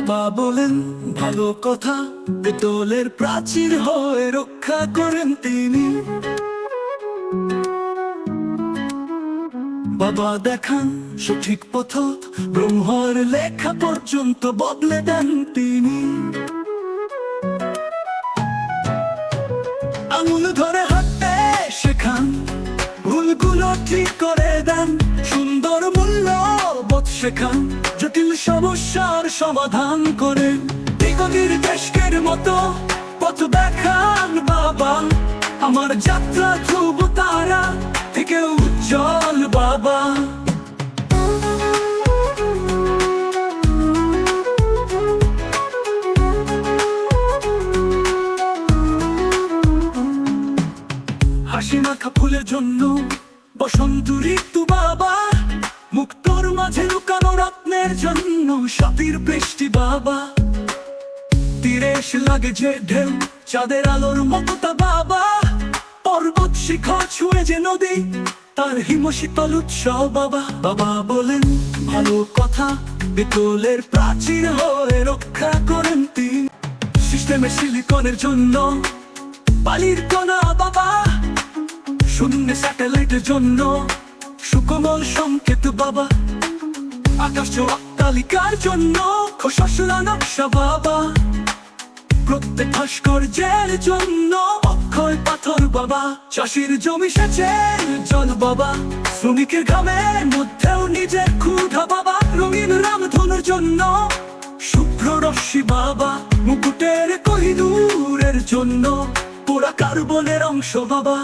বাবা বলেন ভালো কথা, পেতলের প্রাচীর হয়ে রক্ষা করেন তিনি। বাবা দেখান সঠিক পথ, ব্রহ্মার লেখা পর্যন্ত বদলে দেন তিনি। আঙুল ধরে হাঁটতে শেখান, ভুলগুলো ঠিক করে দেন, সুন্দর মূল্য বোধ শেখান, জটিল সমস্যার সমাধান করেন। দিগদির দেশকের মতো পথ দেখান বাবা, আমার যাত্রা ধ্রুব তারা থেকে উজ্জ্বল বাবা। হাসি মাখা ফুলের জন্য বসন্ত ঋতু বাবা, মুক্তোর মাঝে লুকানো রত্নের জন্য স্বাতির বৃষ্টি বাবা। তীরে এসে লাগে যে ঢেউ চাঁদের আলোর মমতা বাবা, পর্বত শিখর ছুঁয়ে যে নদী তার হিমশীতল উৎসব বাবা। বাবা বলেন ভালো কথা, পেতলের প্রাচীর হয়ে রক্ষা করেন তিনি। সিস্টেমে সিলিকনের জন্য বালির কণা বাবা, শূন্যে স্যাটেলাইটের জন্য সুকোমল সংকেত বাবা, আকাশ অট্টালিকার জন্য খোসলা নকশা বাবা, প্রত্যেক ভাস্কর্যের জন্য অক্ষয় পাথর বাবা, চাষির জমি সেচের জল বাবা, শ্রমিকের ঘামের মধ্যেও নিজের ক্ষুধা বাবা, রঙিন রামধনুর জন্য শুভ্র রশ্মি বাবা, মুকুটের কোহিনূরের জন্য পোড়া কার্বনের অংশ বাবা।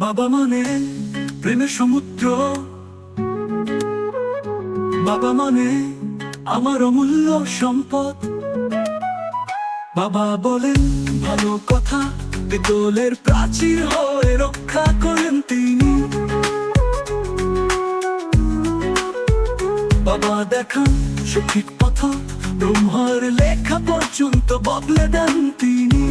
বাবা মানে প্রেমের সমুদ্র, বাবা মানে আমার অমূল্য সম্পদ। বাবা বলেন ভালো কথা, পেতলের প্রাচীর হয়ে রক্ষা করেন তিনি। বাবা দেখান সঠিক পথ, ব্রহ্মার লেখা পর্যন্ত বদলে দেন তিনি।